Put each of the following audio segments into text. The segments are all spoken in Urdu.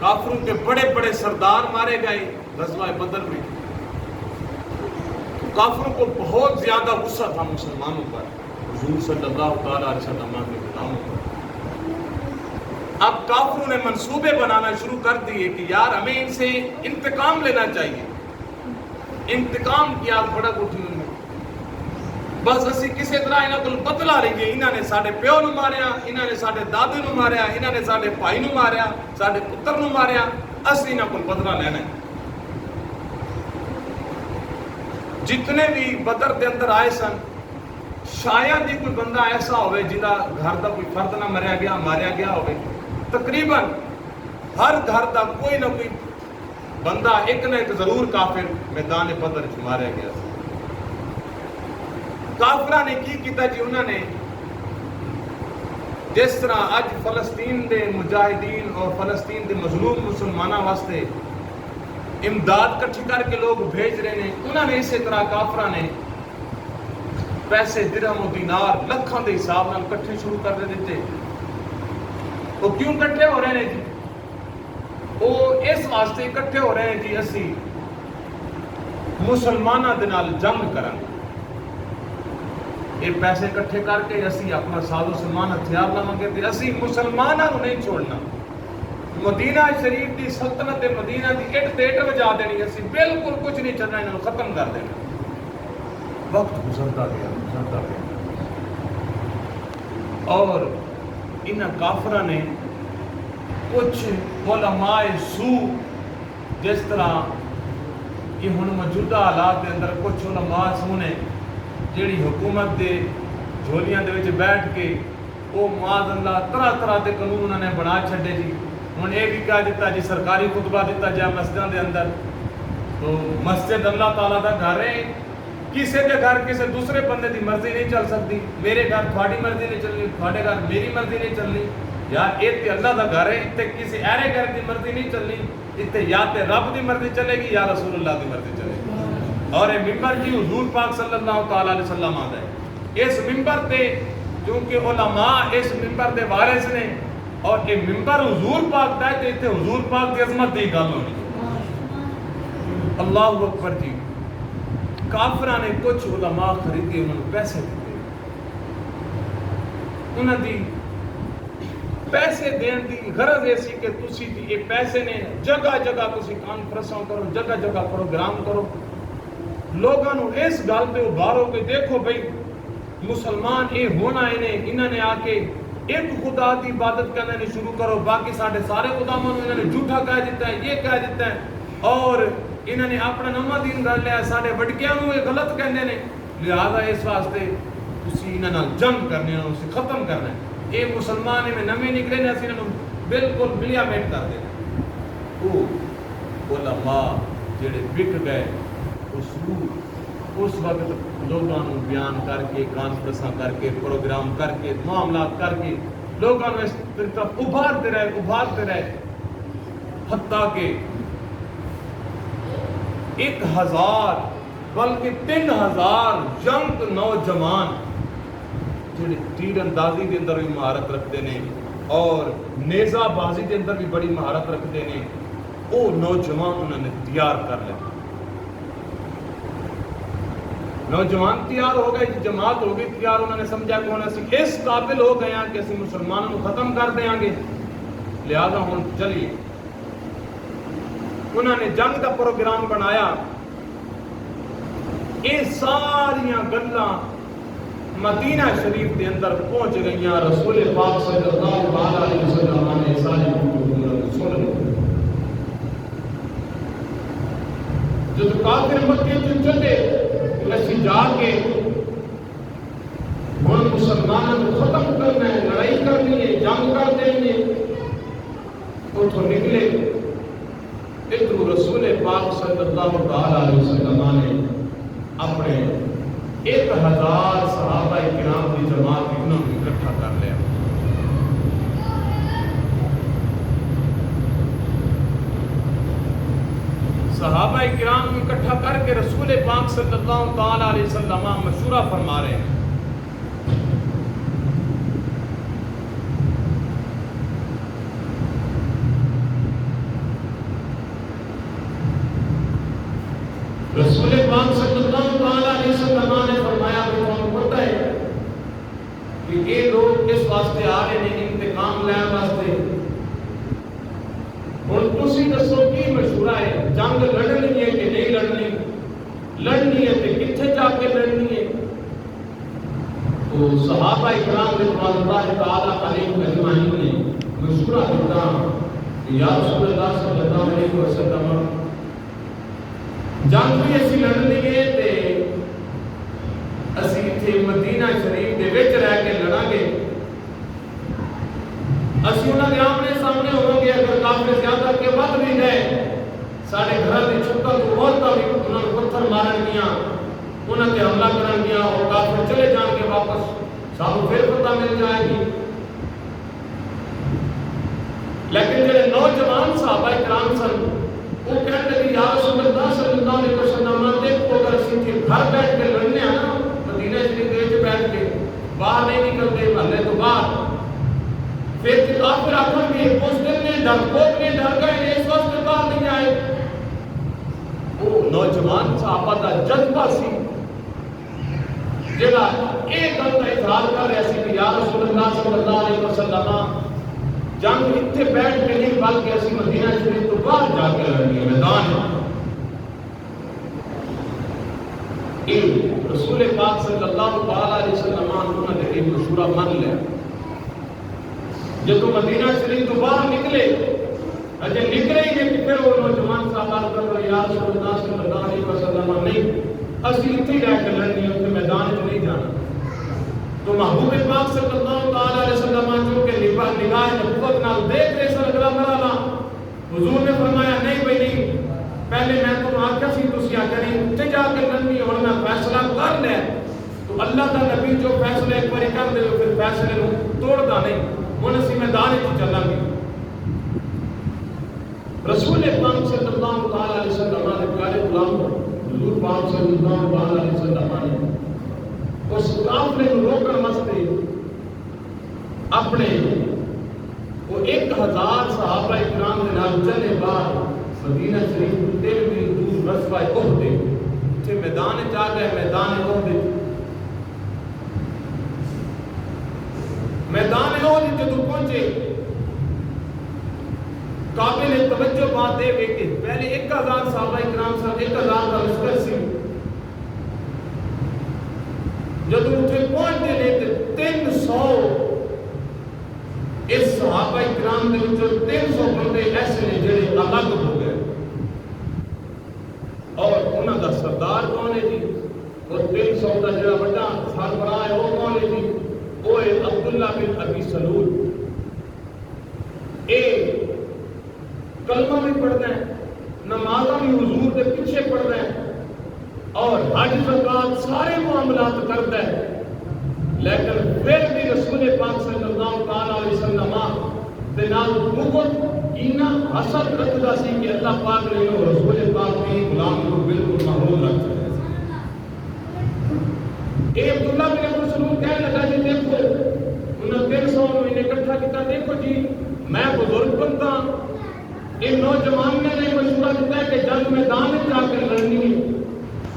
کافروں کے بڑے بڑے سردار مارے گئے غزوہ بدر میں. کافروں کو بہت زیادہ غصہ تھا مسلمانوں پر، حضور صلی اللہ تعالیٰ علیہ وسلم کے غلاموں پر. اب کافروں نے منصوبے بنانا شروع کر دیے کہ یار ہمیں ان سے انتقام لینا چاہیے. انتقام کی آگ بڑا اٹھی انہوں نے، بس اسی کسی طرح انہوں کو بدلا لیں گے. انہوں نے ساڈے پیو نو ماریا، انہوں نے ساڈے دادے نو ماریا، انہوں نے ساڈے بھائی نو ماریا، ساڈے پتر نو ماریا، اسی انہوں کو بدلا لینا ہے. جتنے بھی بدر دے اندر آئے سن، شاید ہی کوئی بندہ ایسا ہوئے جہاں گھر دا کوئی فرد نہ مریا گیا ماریا گیا ہوئے. تقریباً ہر گھر دا کوئی نہ کوئی بندہ ایک نہ ایک ضرور کافر میدان بدر چ ماریا گیا. کافرہ نے کی کیتا جی، انہوں نے جس طرح اج فلسطین دے مجاہدین اور فلسطین دے مظلوم مسلمانوں واسطے امداد کٹھی کر کے لوگ بھیج رہے ہیں، انہوں نے اسی طرح کافرہ نے پیسے درہم و دینار لکھاں دے حساب نال کٹھے شروع کر دیتے. وہ کیوں کٹھے ہو رہے ہیں جی؟ وہ اس واسطے کٹھے ہو رہے ہیں جی اسی مسلمانوں دے نال جنگ کریں. یہ پیسے کٹھے کر کے اسی اپنا ساز و سامان ہتھیار لواں گے تے اسی مسلمانوں کو نہیں چھوڑنا. مدینہ شریف دی سلطنت مدینہ دی اٹ تے اٹ وجا دینی، اسی بالکل کچھ نہیں چلنا، انہوں ختم کر دینا. وقت گزرتا گیا اور ان کافرہ نے کچھ علماء سو، جس طرح یہ ہن موجودہ حالات دے اندر کچھ علماء سو نے جیڑی حکومت دے جھولیاں دے وچ بیٹھ کے وہ معاذ اللہ طرح طرح دے قانون انہوں نے بنا چھڈے جی. ہن یہ بھی کہہ دیتا جی سرکاری خطبہ دیتا جائے مسجدوں دے اندر، تو مسجد اللہ تعالیٰ دا گھر ہے، کسی کے گھر کسی دوسرے بندے دی مرضی نہیں چل سکتی. میرے گھر تھوڑی مرضی نہیں چلنی، تھوڑے گھر میری مرضی نہیں چلنی. یار یہ اللہ دا گھر ہے، اتنے کسی ایرے گھر دی مرضی نہیں چلنی. اتنے یا تے رب دی مرضی چلے گی یا رسول اللہ دی مرضی چلے گی. اور یہ ممبر جی حضور پاک صلی اللہ تعالیٰ علیہ وسلم آتا ہے. اس ممبر تے کیونکہ علماء اس ممبر دے وارث نے اور یہ ممبر حضور پاک دا ہے، تے اتنے حضور پاک دی عظمت دی گل ہونی. اللہ اکبر جی. کافرہ نے کچھ علماء خریدے، انہوں نے پیسے دیتے. انہوں دی پیسے دین دی غرض ایسی کہ تسی یہ پیسے نے جگہ جگہ تسی کانفرنساں کرو، جگہ جگہ پروگرام کرو، لوگوں نے اس گل پہ ابھارو کہ دیکھو بھئی مسلمان یہ ہونا انہوں نے آ کے ایک خدا کی عبادت کرنے نے شروع کرو، باقی سارے خداواں انہوں نے جھوٹا کہہ دیتا ہے، یہ کہہ دیتا ہے، اور انہوں نے اپنا نواں دین گل لیا، سارے وڈکیاں نوں یہ غلط کہندے نے. لہذا اس واسطے تسی انہاں نال جنگ کرنے، انہاں نوں ختم کرنا ہے. یہ مسلمان میں نویں نکلے نے، اسی انہاں نوں بالکل ملیا میٹ کر دینا. وہ علماء جڑے بک گئے اس وقت لوگوں کو بیان کر کے کانفرنساں کر کے پروگرام کر کے معاملات کر کے لوگوں کو اس طرف ابھارتے رہے حتیٰ کہ 1000 بلکہ 3000 ینگ نوجوان جڑے تیر اندازی کے اندر بھی مہارت رکھتے ہیں اور نیزہ بازی کے اندر بھی بڑی مہارت رکھتے ہیں، وہ نوجوان انہوں نے تیار کر لیا. نوجوان تیار ہو گئے، جماعت ہو گئی تیار. انہوں نے سمجھا کہ اسی اس قابل ہو گئے ہیں کہ اسی مسلمانوں کو ختم کر دیں گے، لہذا ہوں چلیے. انہوں نے جنگ کا پروگرام بنایا. یہ ساریاں گلاں مدینہ شریف کے اندر پہنچ گئی. رسول پاک صلی اللہ علیہ وسلم نے ساری سن لی. جب کافر مکے سے چلے اسی جا کے ہوں مسلمانوں کو ختم کرنا ہے، لڑائی کرنی ہے، جنگ کر دیں گے. اتوں نکلے ادھر رسول پاک صلی اللہ علیہ وسلم نے اپنے 1000 صحابہ کرام کی جماعت انہوں نے اکٹھا کر لیا. صحابہ کرام کو اکٹھا کر کے رسول پاک صلی اللہ تعالی علیہ وسلم مشورہ فرما رہے ہیں. رسول پاک صلی اللہ علیہ وسلم نے فرمایا کہ تمہیں پتہ ہے کہ یہ لوگ اس واسطے آ رہے ہیں انتقام لینے واسطے. ہن تسی دسو کی مشورہ ہے, جنگ لڑنی ہے کہ نہیں لڑنی؟ لڑنی ہے تو کتنے جا کے لڑنی ہے؟ تو صحابہ اکرام رضوان اللہ تعالی علیہم اجمعین نے مشورہ دیتا کہ یا رسول اللہ صلی اللہ علیہ وسلم جنگ بھی اسی لڑنی ہے تے اسی اتنے مدینہ شریف دے وچ رہ کے لڑاں گے. اسی انہاں دے آمنے سامنے ہوں گے, اگر کافر زیادہ کے ود بھی گئے سارے گھر دی چھتاں تو عورتاں بھی انہاں نوں پتھر مارن گیاں, انہاں تے حملہ کرن گیاں اور کافر چلے جان کے واپس, سانوں پھر پتہ مل جائے گی. لیکن جڑے نوجوان صحابہ کرام سن وہ کہتے کہ یا رسول اللہ صلی اللہ علیہ وسلم دیکھو اگر اسی کے گھر بیٹھ کے لڑنے ہیں نا مدینہ شریف وچ بیٹھ کے باہر نہیں نکلتے محلے تو باہر, پھر کہ کافر آخر گے اس دن نے ڈرپوک نے ڈر گئے اس وقت باہر نہیں آئے. وہ نوجوان صحابہ کا جذبہ سی جڑا ایک گل کا اظہار کر رہا سی کہ یا رسول اللہ صلی اللہ علیہ وسلم جنگ اتنے بیٹھ کے نہیں بلکہ اسی مدینہ شریف تو باہر جا کے لڑنی ہے, میدان ہے. رسول پاک صلی اللہ علیہ وسلم انہوں نے ایک مشورہ مان لیا. جب مدینہ شریف تو باہر نکلے اجے نکلے ہی نہیں, پھر وہ نوجوان صاحب کر رہے یا رسول اللہ صلی اللہ علیہ وسلم نہیں اسی اتنے رہ کے لڑنی ہے, میدان میں نہیں جانا. تو محبوب پاک صلی اللہ علیہ وسلم جو کہ نگاہ نبوت نال دیکھ رہے سن اگلا مرحلہ, حضور نے فرمایا نہیں بھائی نہیں, پہلے میں تمہیں آخیا سی تسی آخیا نہیں اتنے جا کے لڑنی ہے, ہن میں فیصلہ کر لیا. تو اللہ کا نبی جو فیصلہ ایک بار کر دے پھر فیصلے کو توڑتا نہیں, ہن اسی میدان وچ چلاں گے. رسول پاک صلی اللہ علیہ وسلم نے پیارے غلام حضور پاک صلی اللہ علیہ وسلم نے اس قافلے کو روکن واسطے اپنے وہ 1000 صحابہ اکرام کے نال چلے باہر مدینہ شریف 3 میل دور رسوہ احد تے میدان جا گئے. میدان احد جدوں پہنچے قابل توجہ بات دے کہ پہلے 1000 صحابہ اکرام سن, 1000 کا لشکر سی. جب اتنے پہنچتے ہیں تو 300 اس صحابہ اکرام کے وچوں 300 بندے ایسے ہیں جڑے الگ ہو گئے. اور انہاں دا سردار کون ہے جی؟ وہ 300 کا جڑا بڑا سربراہ ہے وہ کون ہے جی؟ وہ ہے عبداللہ بن ابی سلول. اے کلمہ بھی پڑھتا ہے, نمازاں بھی حضور کے پیچھے پڑھتا ہے اور حج زکات سارے معاملات کرتا ہے, لیکن پھر بھی رسول پاک صلی اللہ علیہ وسلم دے نال بغض کینہ حسد رکھدا سی کہ اللہ پاک نے رسول پاک کے غلام کو بالکل محروم رکھ دیا. اے عبداللہ بن ابی سلول کہنے لگا جی دیکھو انہاں 300 مہینے اکٹھا کیتا, دیکھو جی میں بزرگ بندہ, ان نوجوان نے مشورہ دیتا ہے کہ جنگ میدان میں جا کے لڑنی ہے.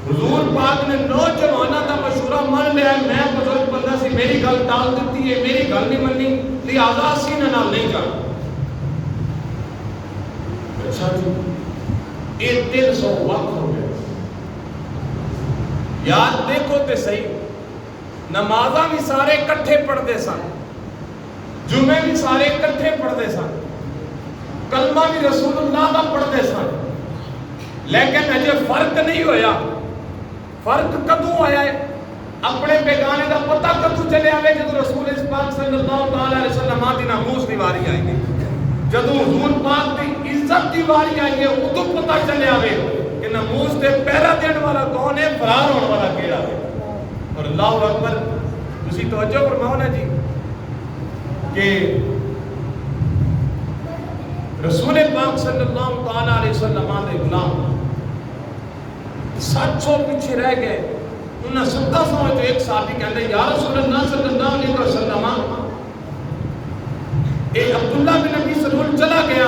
حضور پاک نے نوجوانوں کا مشورہ مان لیا, میں بزرگ بندہ سی میری گل ٹال دیتی ہے, میری گل نہیں مننی, لہذا اسی نال نہیں جانا. اچھا جی یہ 300 وقت ہو گئے. یاد دیکھو تے صحیح, نمازاں بھی سارے اکٹھے پڑھتے سن, جمعے بھی سارے اکٹھے پڑھتے سن, کلمہ بھی رسول اللہ کا پڑھتے سن, لیکن اجے فرق نہیں ہویا. فرق کدوں آیا ہے؟ اپنے بیگانے کا پتہ کدوں چلے آئے جب رسول پاک صلی اللہ علیہ وسلم دی ناموس دی واری آئی ہے, جب حضور پاک دی عزت دی واری آئی ہے ادو پتہ چلے آئے کہ ناموس دے پہرا دین والا کون ہے, فرار ہونے والا کیڑا ہے. اور اللہ اکبر, تسی توجہ فرماؤ نا جی کہ رسول پاک صلی اللہ علیہ وسلم دے غلام 700 پیچھے رہ گئے. انہاں 700 جو ایک صحابی کہندے یا رسول اللہ صلی اللہ علیہ وسلم اے عبداللہ بن ابی سلول چلا گیا,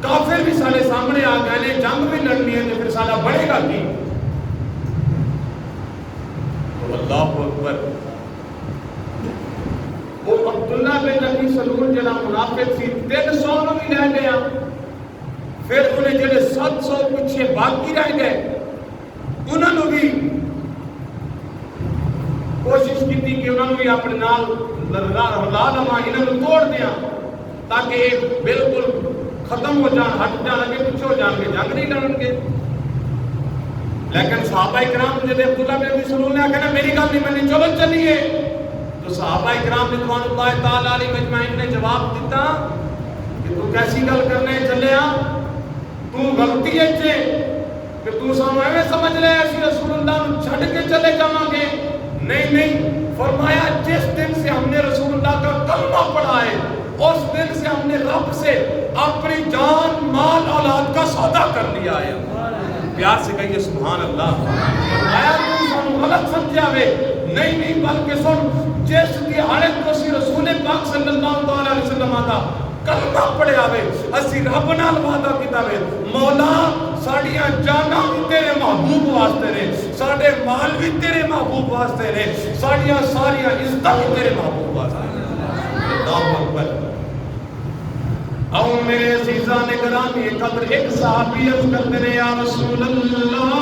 کافر کافر بھی سارے سامنے آ گئے نے، جنگ بھی لڑنی ہے، تو پھر سارا بڑھے گا کی؟ اللہ اکبر. وہ عبداللہ بن ابی سلول جڑا منافق سی 300 نو بھی لے گیا، پھر انہیں جڑے 700 پیچھے باقی رہ گئے انہوں نے بھی کوشش کی تھی کہ انہوں نے بھی اپنے نال رلا لما انہوں نے توڑ دیا تاکہ ایک بالکل ختم ہو جان، ہٹ جان گے، پیچھے ہو جان گے، جنگ نہیں لڑن گے. لیکن صحابہ کرام جب عبداللہ بن ابی سلول نے کہا میری گل نہیں منی، چلو چلیے، تو صحابہ کرام رضوان اللہ تعالی علیہ مجمعین نے جواب دیتا کہ تو کیسی گل کرنے چلے ہاں، تو غلطی ہے چے کہ تو سانو ایویں سمجھ لے اسی رسول اللہ نو چھڈ کے چلے جاواں گے. نہیں نہیں، فرمایا جس دن سے ہم نے رسول اللہ کا کلمہ پڑھا ہے اس دن سے ہم نے رب سے اپنی جان مال اولاد کا سودا کر لیا ہے. پیار سے کہیے سبحان اللہ. فرمایا تو سانو غلط سمجھا وے، نہیں نہیں، بلکہ سن جس دی حالت کو سی رسول پاک صلی اللہ علیہ وسلم دا کلمہ پڑھیا وے، اسی رب نال وعدہ کیتا وے مولا ساڈیاں جاناں بھی تیرے محبوب واسطے نے، ساڈے مال بھی تیرے محبوب واسطے نے، ساڈیاں ساریاں عزتاں بھی تیرے محبوب واسطے نے. اللہ اکبر. او میرے عزیزان گرامی قدر ایک صحابی عرض کرتے ہیں یا رسول اللہ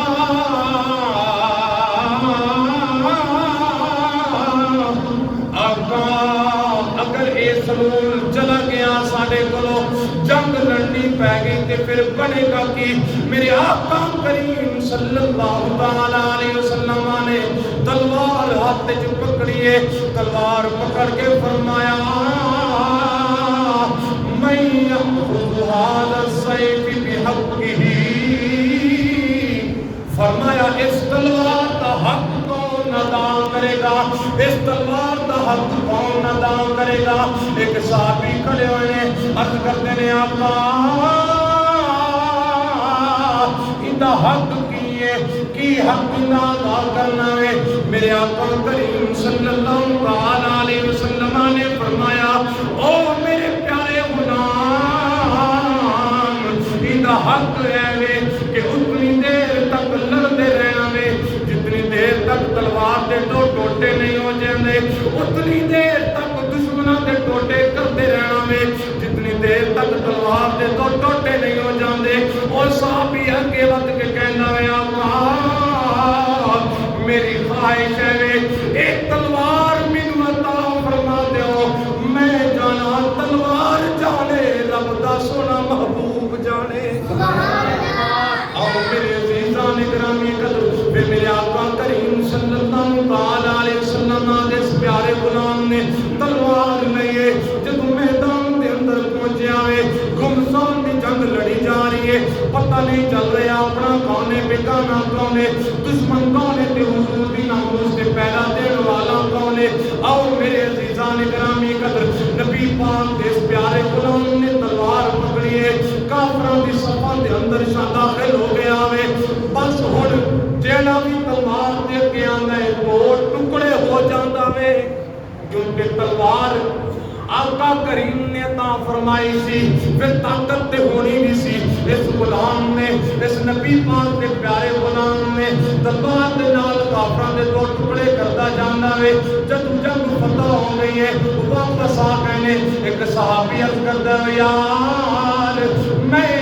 اگر اے سلول چلا گیا ساڑے کلو جنگ لڑنی پہ گئی تے پھر بنے گا کی؟ میرے آقا کریم صلی اللہ علیہ وسلم نے تلوار ہاتھ جو پکڑیے، تلوار پکڑ کے فرمایا من یأخذ هذا السیف بحقه، فرمایا اس تلوار کا حق کون ادا کرے گا، اس تلوار کا حق کون ادا کرے گا؟ ایک صحابی کھڑے ہوئے ہیں عرض کرتے ہیں آقا انہا حق کی حق ادا کرنا ہے؟ میرے آقا کریم صلی اللہ علیہ وسلم نے فرمایا او میرے پیارے غلام، انہا حق ہے کہ اتنی دیر تک لڑتے رہنا ہے جتنی دیر تک تلوار دے دو ٹوٹے نہیں ہو جاندے، اتنی دیر تک دشمنوں دے ٹوٹے کرتے رہنا ہے جتنی دیر تک تلوار دے دو ٹوٹے نہیں ہو جاندے. اور صحابی اگے ود کے کہنا ہے آقا میری خواہش ہے ایک تلوار مینوں عطا فرما دیو، میں جانا تلوار جانے رب دا سونا محبوب جانے. اور میرے عزیزان گرامی قدر پھر میرے آقا کریم صلی اللہ علیہ وسلم دے اس پیارے غلام نے تلوار لئیے جدو میدان دے اندر پہنچے آئے، گھمسان دی جنگ لڑی جا رہی ہے، پتہ نہیں چل رہا اپنا کون ہے بیگانہ کون ہے، دشمن کون ہے تے حضور دی ناموس سے پیدا دین والا کون ہے. آؤ میرے عزیزان گرامی قدر نبی پاک دے اس پیارے غلام نے تلوار پکڑی ہے، کافران دی صفان دے اندر شاہ داخل ہو گیا ہے. بس ہن جیڑا بھی تلوار دے کے آندا ہے وہ ٹکڑے ہو جاندا ہے، کیونکہ تلوار آقا کریم نے عطا فرمائی سی، پھر طاقت تے ہونی بھی سی. اس غلام نے، اس نبی پاک دے پیارے غلام نے تلوار دے نال کافراں دے دو ٹکڑے کرتا جاندا ہے. جدوں جنگ فتح ہو گئی ہے واپس آ گئے نے. ایک صحابی عرض کردا ہے یار میں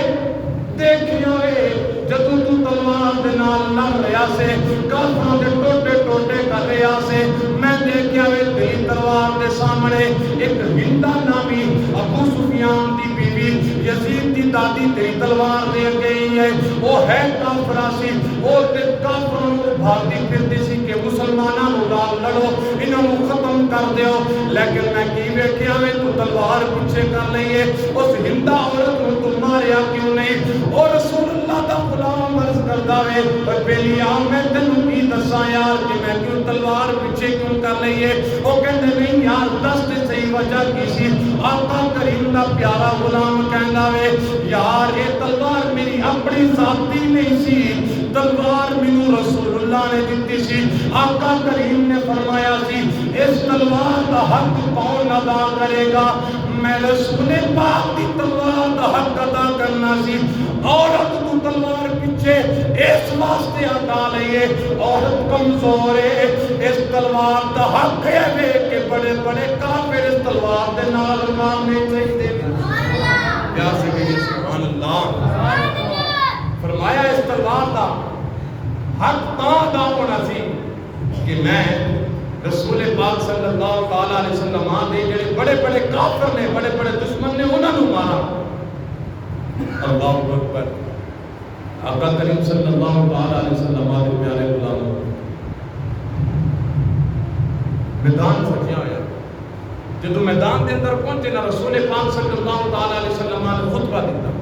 دیکھیا ہے جدوں تو تلوار دے نال لڑ رہا سے کافراں دے ٹوٹے ٹوٹے کر رہا سے، میں دیکھیا ہے تیری تلوار دے سامنے ایک ہندا نامی ابو سفیان دی بیوی یزید دی دادی تیری تلوار دے گئی ہے، وہ ہے کافرہ سی، وہ تے کافروں کو بھاگتی پھرتی سی کہ مسلمانوں نال لڑو انہوں کو ختم کر دیو. لیکن میں کی بیٹھیا میں تو تلوار پیچھے کر لئیے، اس ہندا عورت کو تو ماریا کیوں نہیں؟ اور رسول اللہ دا غلام عرض کردا ہے پر پہلی آؤ میں تینوں کی دساں یار کہ میں کیوں تلوار پیچھے کیوں کر لئیے؟ وہ کہندے نہیں یار دس تے صحیح وجہ کی سی. آقا کریم دا پیارا غلام کہندا ہے یار یہ تلوار میری اپنی ذاتی نہیں سی، تلوار مینوں رسول اللہ نے دتی سی. آقا کریم نے فرمایا سی اس تلوار دا حق کون ادا کرے گا؟ میں رسول پاک دی تلوار دا حق ادا کرنا کرنا سی عورت تو تلوار پیچھے اس واسطے ہٹا لئیے عورت کمزور ہے اس تلوار دا حق ہے کہ بڑے بڑے کافر اس تلوار دے نال مارنے چاہیے کیا سے کہ سبحان اللہ فرمایا اس تلوار دا حق تا ہونا سی کہ میں رسول پاک صلی اللہ علیہ وسلم دے جڑے بڑے بڑے کافر نے بڑے بڑے دشمن نے انہاں نوں مارا اللہ اکبر آقا کریم صلی اللہ علیہ وسلم دے پیارے غلام میدان سجیا ہویا جدوں میدان دے اندر پہنچے نا رسول پاک صلی اللہ علیہ وسلم نے خطبہ دیتا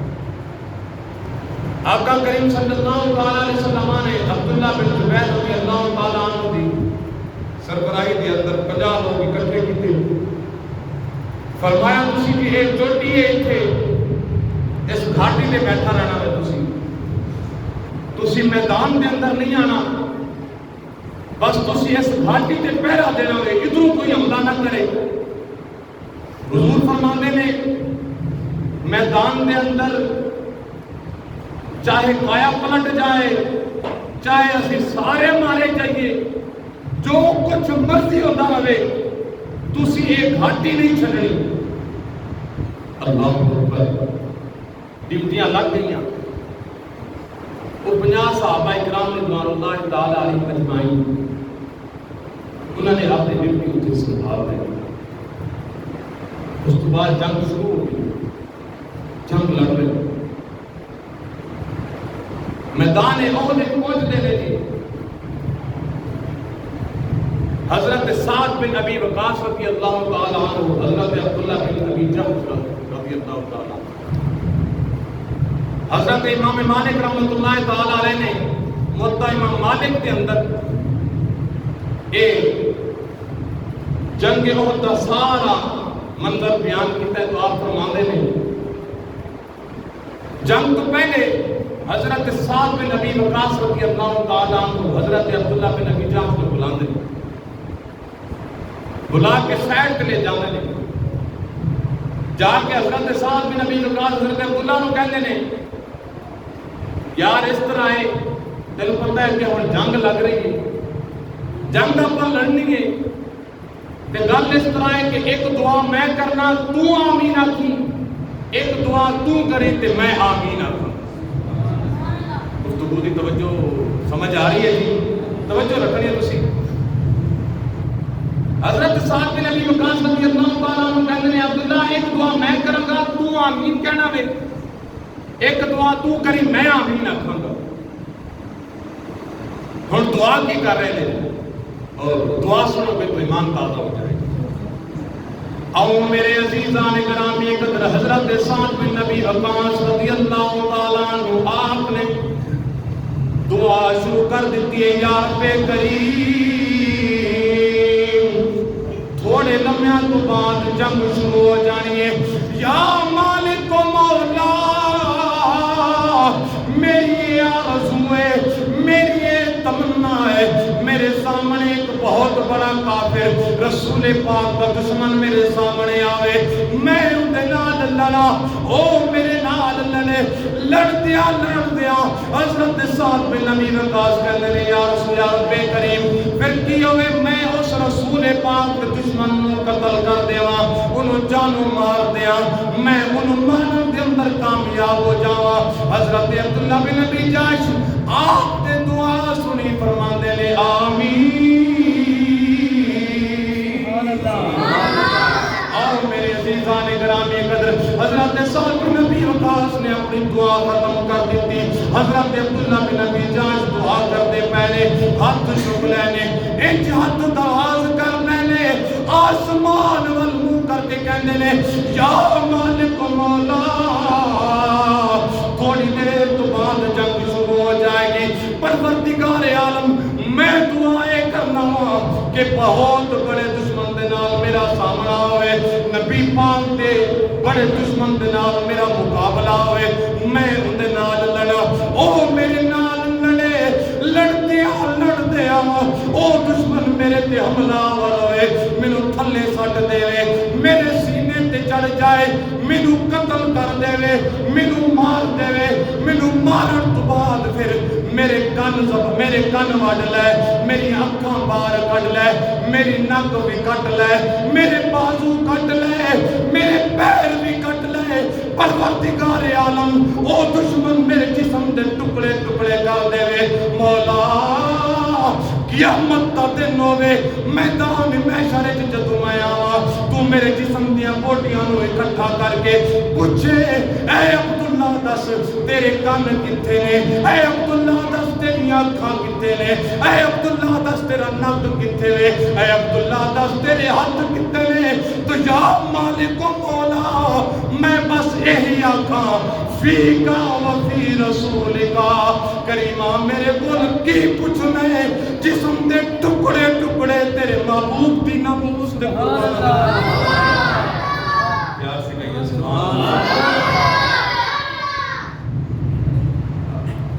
آقا کریم صلی اللہ علیہ وسلم نے عبداللہ بن زبیر رضی اللہ تعالی عنہ دی سربراہی دے اندر 50 لوگ اکٹھے کیتے فرمایا تسی بھی ایک چوٹی ہے ایتھے اس گھاٹی تے بیٹھا رہنا ہے تسی میدان دے اندر نہیں آنا بس تسی اس گھاٹی تے پہرا دینا ہے ادھروں کوئی حملہ نہ کرے حضور فرماندے نے میدان دے اندر چاہے کایا پلٹ جائے چاہے اسی سارے مارے جائیے جو کچھ مرضی ہوتا رہے تسی ایک گھاٹی نہیں چھڑنی اللہ اکبر ڈیوٹیاں لگ گئیاں وہ 50 صحابہ اکرام رضوان اللہ تعالی علیہم اجمعین انہوں نے اپنی ڈیوٹی اتنے سنبھال رہے اس کے بعد جنگ شروع ہو گئی جنگ لڑ رہے میدان احد پہنچ دینے دی حضرت سعد بن ابی وقاص رضی اللہ تعالی عنہ حضرت عبداللہ بن ابی جہش رضی اللہ تعالی عنہ حضرت امام مالک رحمۃ اللہ تعالی علیہ نے موطا امام مالک کے اندر ایک جنگ احد کا سارا منظر بیان کیتا ہے تو آپ فرماندے نے جنگ تو پہلے حضرت سعد بن ابی وقاص رضی اللہ تعالی عنہ حضرت عبداللہ بن ابی جہش کو بلاندے بلا کے سائڈ پہ لے جانے لے جا کے حضرت سعد بن ابی وقاص حضرت عبداللہ نو کہنے نے یار اس طرح ہے تینوں پتہ ہے کہ ہن جنگ لگ رہی ہے جنگ اپنا لڑنی ہے تے گل اس طرح ہے کہ ایک دعا میں کرنا تو آمین آکھی ایک دعا تو کرے تے میں آمین آکھوں گفتگو دی توجہ سمجھ آ رہی ہے جی توجہ رکھنی ہے تسی حضرت سعد بن ابی وقاص رضی اللہ تعالیٰ عنہ کہتے ہیں عبداللہ ایک دعا میں کروں گا تو آمین کہنا وے ایک دعا تو کری میں آمین آکھاں گا ہن دعا کی کر رہے ہیں اور دعا سنو گے تو ایمان تازہ ہو جائے گا او میرے عزیزان گرامی قدر حضرت سعد بن ابی وقاص رضی اللہ تعالیٰ عنہ آپ نے دعا شروع کر دیتی ہے یا رب کریم تھوڑے لمحہ تو بعد جنگ شروع ہو جانی ہے یا مالک و مولا میری آرزو ہے میری تمنا ہے میرے سامنے ایک بہت بڑا کافر رسول پاک کا دشمن میرے سامنے آوے میں اندے نال لڑا او میرے نال لڑے لڑ دیا حضرت سعد بن ابی وقاص کہنے لے یا رب کریم پھر کی ہوئے میں اس رسول پاک کے دشمن نو قتل کر دیواں انہوں جانو مار دیاں میں انہوں مارن دے اندر کامیاب ہو جاواں حضرت عبداللہ بن ابی جہش آپ نے دعا سنی فرماندے لے آمین اور میرے عزیزان گرامی قدر حضرت سعد بن ابی وقاص نے اپنی دعا ختم کر دیتی حضرت عبداللہ بن ابی جہش دعا کرتے پہلے ہاتھ چک لینے انج ہاتھ دراز کر لینے آسمان والمو کر کے کہنے لے یا مالک و مولا تھوڑی دیر تو بعد جنگ شروع ہو جائے گی پروردگار عالم میں دعائیں کرنا ہوں کہ بہت بڑے دشمن دے نال میرا سامنا ہوئے نبی پاک دے بڑے دشمن دے نال میرا مقابلہ ہوئے میں ان دے نال لڑا او میرے نال لڑے لڑتے او دشمن میرے تے حملہ ہوئے مینوں تھلے سٹ دے میرے سینے تے چڑھ جائے مینوں قتل کر دے دے مینوں مار دے مینوں مارن تو بعد پھر میرے کن وڈ لے میری اکھاں باہر کڈ لے میری نک بھی کٹ لے میرے بازو کٹ لے میرے پیر بھی کٹ لے پروردگار عالم او دشمن میرے جسم دے ٹکڑے ٹکڑے کر دے مولا قیامت دا دن ہوے میدان محشر وچ جدوں میں آواں تو میرے جسم دیاں بوٹیاں نوں اکٹھا کر کے پوچھے اے عبداللہ دس تیرے کان کتھے نے اے عبداللہ دس تیریاں اکھاں کتھے نے اے عبداللہ دس تیرا نک کتھے نے اے عبداللہ دس تیرے ہاتھ کتھے نے تو یا مالک و مولا میں بس یہی آکھاں فیکا و فی رسولکا کریمہ میرے کول کی پوچھنا ہے جسم دے ٹکڑے ٹکڑے تیرے محبوب دی ناموس دے پیار سے کہیے سبحان اللہ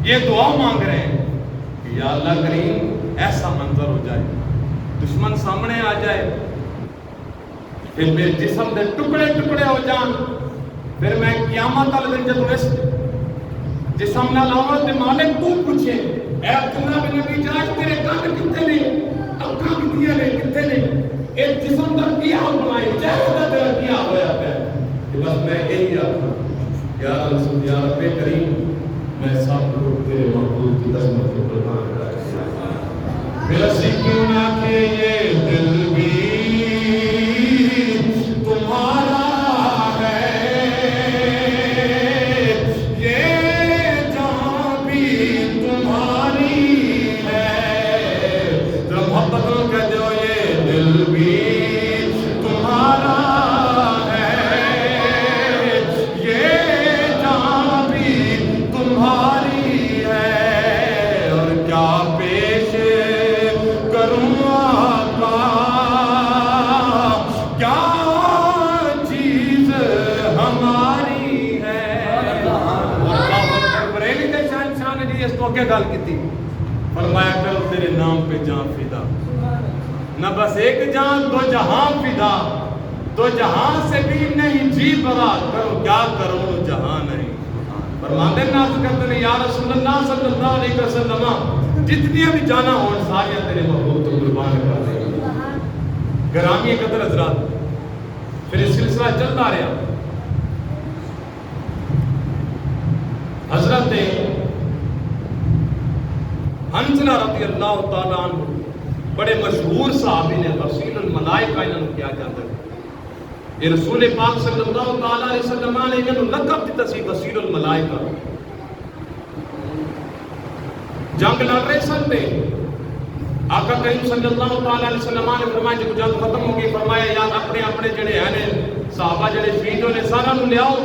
یہ دعا مانگ رہے ہیں کہ یا اللہ کریم ایسا منظر ہو جائے دشمن سامنے آ جائے پھر میرے جسم دے ٹکڑے ٹکڑے ہو جان پھر میں قیامت والے دن جب اس جسم نہ لاؤں تے مالک تو پوچھے اے عبداللہ بن نبی جاج تیرے کان کتنے نے اکھاں کتنی نے کتنے نے اے جسم دا کیا بنائے چہرہ دا تیرا کیا ہویا ہے کہ بس میں یہی آکھاں یا رسول یا رب کریم میں سب لوگ تیرے محبوب کی عظمت کو قربان کرتا میرا کیوں نہ کہ یہ دل بھی تمہارا گل کی فرمایا کرو تیرے نام پہ جان فدا نہ بس ایک جان دو جہاں فدا دو جہاں سے بھی نہیں جی برات کرو کیا کرو جہاں نہیں فرماندے ناز کرتے ہیں یا رسول اللہ صلی اللہ علیہ وسلم جتنی بھی جانا ہو ساری تیرے محبوب تو قربان کر دے گرامی قدر حضرات پھر اس سلسلہ چلتا رہا حضرت حنظلہ رضی اللہ تعالیٰ عنہ بڑے مشہور صحابی نے غسیل الملائکہ انہوں نے کیا جاتا ہے یہ رسول پاک صلی اللہ تعالیٰ علیہ وسلم نے انہوں نے لقب دیتا سی غسیل الملائکہ جنگ لڑ رہے سنتے آقا کریم صلی اللہ تعالیٰ علیہ وسلم نے فرمایا جب جنگ ختم ہو گئی فرمایا یاد اپنے اپنے جڑے ہیں صحابہ جڑے شہیدوں نے سارا نو لے آؤ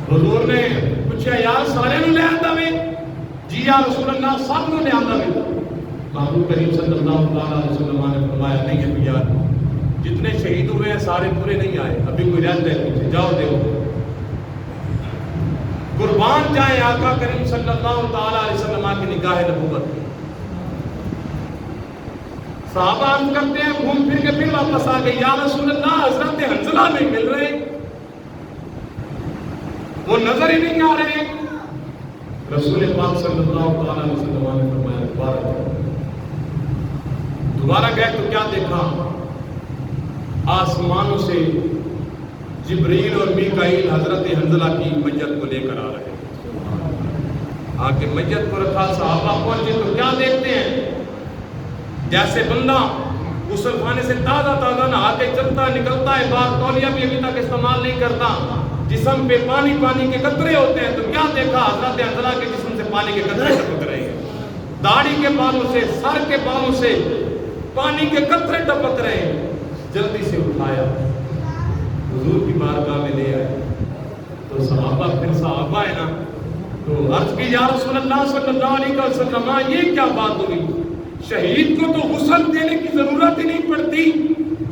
حضور نے پوچھا یار سارے نو لے آتا میں جی یا رسول اللہ سب نے آندہ بھی محبوب کریم صلی اللہ علیہ وسلم نے فرمایا نہیں ہے یار جتنے شہید ہوئے ہیں سارے پورے نہیں آئے ابھی کوئی رہتا ہے پیچھے جاؤ دیکھو قربان جائے آقا کریم صلی اللہ علیہ وسلم کی نگاہ نبوت صحابہ عرض کرتے ہیں گھوم پھر کے پھر واپس آ گئے یا رسول اللہ حضرت حنظلہ نہیں مل رہے وہ نظر ہی نہیں آ رہے رسول پاک صلی اللہ علیہ وسلم نے فرمایا دوبارہ گئے تو کیا دیکھا آسمانوں سے جبریل اور میکائیل حضرت حنظلہ کی میت کو لے کر آ رہے آ کے میت کو رکھا صحابہ پہنچے تو کیا دیکھتے ہیں جیسے بندہ غسل خانے سے تازہ تازہ نہا کے چلتا نکلتا ہے بعد تولیہ بھی ابھی تک استعمال نہیں کرتا جسم پہ پانی پانی کے قطرے ہوتے ہیں تو کیا دیکھا حضرت حنظلہ کے جسم سے پانی کے قطرے ٹپک رہے ہیں داڑھی کے بالوں سے سر کے بالوں سے پانی کے قطرے ٹپک رہے ہیں جلدی سے اٹھایا حضور کی بارگاہ میں لے آئے تو صحابہ پھر صحابہ ہے نا تو عرض کی یا رسول اللہ صلی اللہ علیہ وسلم یہ کیا بات ہوئی شہید کو تو غسل دینے کی ضرورت ہی نہیں پڑتی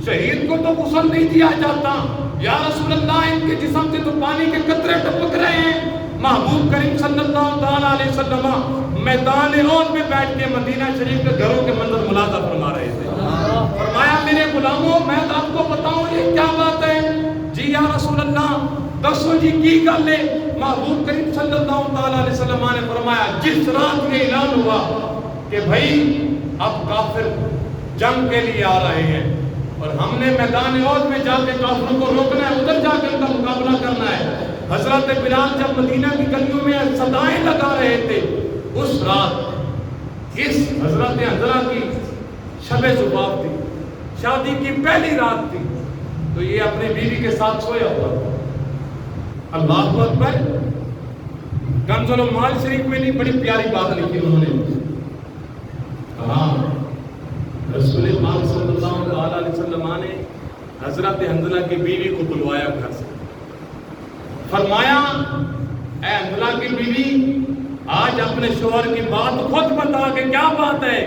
شہید کو تو غسل نہیں دیا جاتا یا رسول اللہ ان کے جسم سے تو پانی کے قطرے ٹپک رہے ہیں محبوب کریم صلی اللہ علیہ وسلم میدان احد میں بیٹھ کے مدینہ شریف کے گھروں کے منظر ملاحظہ فرما رہے تھے فرمایا میرے غلاموں میں آپ کو بتاؤں یہ کیا بات ہے جی یا رسول اللہ دسو جی کی گل ہے؟ محبوب کریم صلی اللہ تعالیٰ علیہ وسلم نے فرمایا جس رات میں اعلان ہوا کہ بھائی اب کافر جنگ کے لیے آ رہے ہیں اور ہم نے میدان احد میں جا کے کافروں کو روکنا ہے، ادھر جا کے ان کا مقابلہ کرنا ہے، حضرت بلال جب مدینہ کی گلیوں میں صدائیں لگا رہے تھے، اس رات اس حضرت حنظلہ کی شب زفاف تھی، شادی کی پہلی رات تھی، تو یہ اپنی بیوی کے ساتھ سویا ہوا تھا۔ اللہ اکبر۔ کنز المال شریف میں نہیں، بڑی پیاری بات لکھی انہوں نے، کہا رسول پاک صلی اللہ علیہ وسلم نے حضرت حنظلہ کی بیوی کو بلوایا گھر سے، فرمایا اے حنظلہ کی بیوی آج اپنے شوہر کی بات خود بتا کہ کیا بات ہے،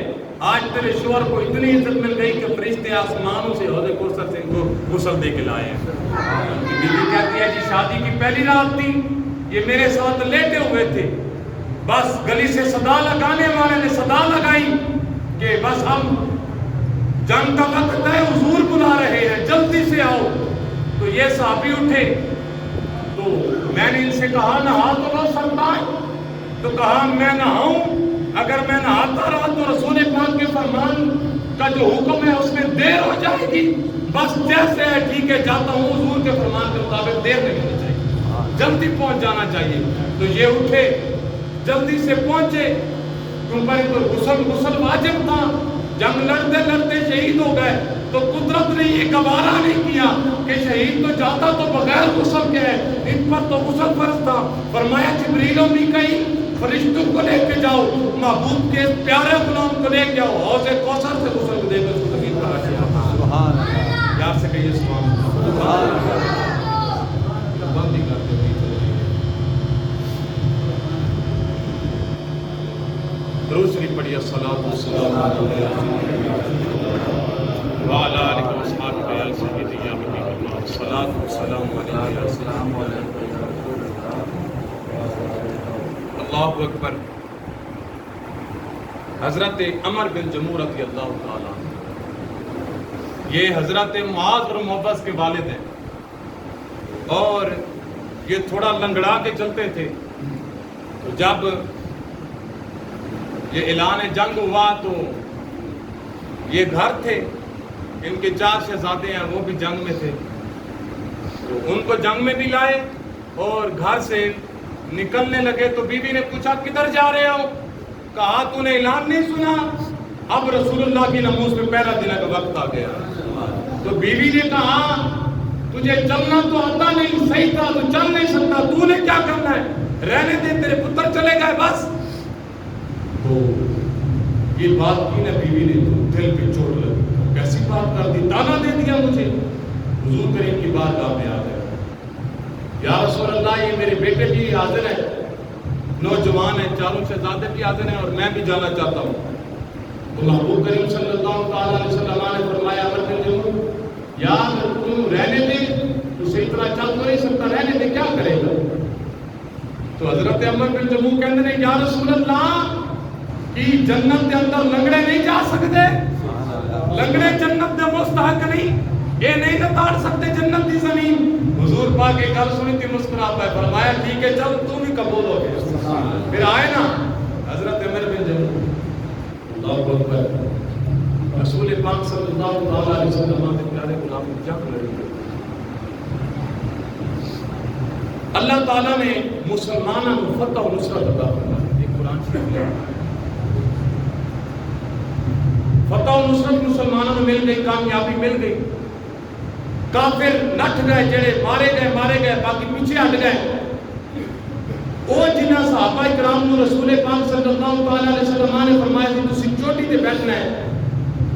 آج تیرے شوہر کو اتنی عزت مل گئی کہ فرشتے آسمانوں سے حوض کوثر سے ان کو غسل دے کے لائے ہیں۔ بیوی کہتی ہے جی شادی کی پہلی رات تھی، یہ میرے ساتھ لیٹے ہوئے تھے، بس گلی سے صدا لگانے والے نے صدا لگائی کہ بس اب جنگ کا وقت ہے، حضور بلا رہے ہیں، جلدی سے آؤ۔ تو یہ صحابی اٹھے، تو میں نے ان سے کہا نہا تو لو سرکار، تو کہا میں نہاؤں، اگر میں نہاتا رہا تو رسول پاک کے فرمان کا جو حکم ہے اس میں دیر ہو جائے گی، بس جیسے ہے ٹھیک ہے جاتا ہوں، حضور کے فرمان کے مطابق دیر نہیں ہونی چاہیے، جلدی پہنچ جانا چاہیے۔ تو یہ اٹھے، جلدی سے پہنچے، کیونکہ غسل واجب تھا، جنگ لڑتے لڑتے شہید ہو گئے، تو قدرت نے یہ گوارا نہیں کیا کہ شہید تو جاتا تو بغیر غسل کے ہے، ان پر تو غسل فرض تھا۔ فرمایا جبریل و میکائیل فرشتوں کو لے کے جاؤ، محبوب کے پیارے غلام کو لے کے آؤ، حوض کوثر سے غسل دے کر اس کو زمین پر رکھا۔ سبحان اللہ، یار سے کہیے سبحان اللہ۔ بند ہی کرتے ہوئے درود شریف پڑھیے، الصلاۃ والسلام علی وعلی آلہ وصحبہ یا سیدی یا حبیب اللہ، الصلاۃ والسلام علیہ وسلم۔ اللہ اکبر۔ حضرت عمر بن جموح رضی اللہ تعالیٰ، یہ حضرت معاذ اور معوذ کے والد ہیں، اور یہ تھوڑا لنگڑا کے چلتے تھے، تو جب یہ اعلان جنگ ہوا تو یہ گھر تھے، ان کے 4 شہزادے ہیں، وہ بھی جنگ میں تھے، تو ان کو جنگ میں بھی لائے اور گھر سے نکلنے لگے تو بیوی نے پوچھا کدھر جا رہے ہو؟ کہا تو نے اعلان نہیں سنا؟ اب رسول اللہ کی نماز میں پہلا دینے کا وقت آ گیا۔ تو بیوی نے کہا تجھے چلنا تو آتا نہیں، صحیح تھا تو چل نہیں سکتا، تو نے کیا کرنا ہے؟ رہنے دے، تیرے پتر چلے گئے بس۔ تو یہ بات کی نا بیوی نے تو دل پہ چوٹ لگی، کیسی بات کر دی، تانا دے دیا مجھے۔ حضور کریم کی بارگاہ میں آ گئے، یا رسول اللہ یہ میرے بیٹے بھی حاضر ہیں، نوجوان ہیں، 4 شہزادے بھی حاضر ہیں اور میں بھی جانا چاہتا ہوں۔ تو محبوب کریم صلی اللہ تعالیٰ علیہ وسلم نے فرمایا عمر بن جموح یار تم رہنے دے، تو صحیح طرح چل تو نہیں سکتا، رہنے دے، کیا کرے گا؟ تو حضرت عمر بن جموح کہتے ہیں یا رسول اللہ کی جنت کے اندر لنگڑے نہیں جا سکتے، لنگڑے جنت دے مستحق نہیں، یہ نہیں نتاڑ سکتے جنت کی زمین۔ حضور پاک ایک گل سنی تھی، مسکرا پائے، فرمایا ٹھیک ہے چل تو بھی قبول ہو گیا۔ پھر آئے نا حضرت عمر بن جموح، اللہ اکبر، رسول پاک صلی اللہ علیہ وسلم کے پیارے غلام کی جنگ لڑی۔ اللہ تعالیٰ نے مسلمانوں کو فتح و نصرت عطا فرمائی، ایک قرآن شریف ہے، فتح و نصرت مسلمانوں کو مل گئی، کامیابی مل گئی، کافر نٹ گئے، جڑے مارے گئے، باقی پیچھے ہٹ گئے۔ وہ جنہ صحابہ کرام کو رسول پاک صلی اللہ علیہ وسلم نے فرمایا کہ تسی چوٹی تے بیٹھنا ہے،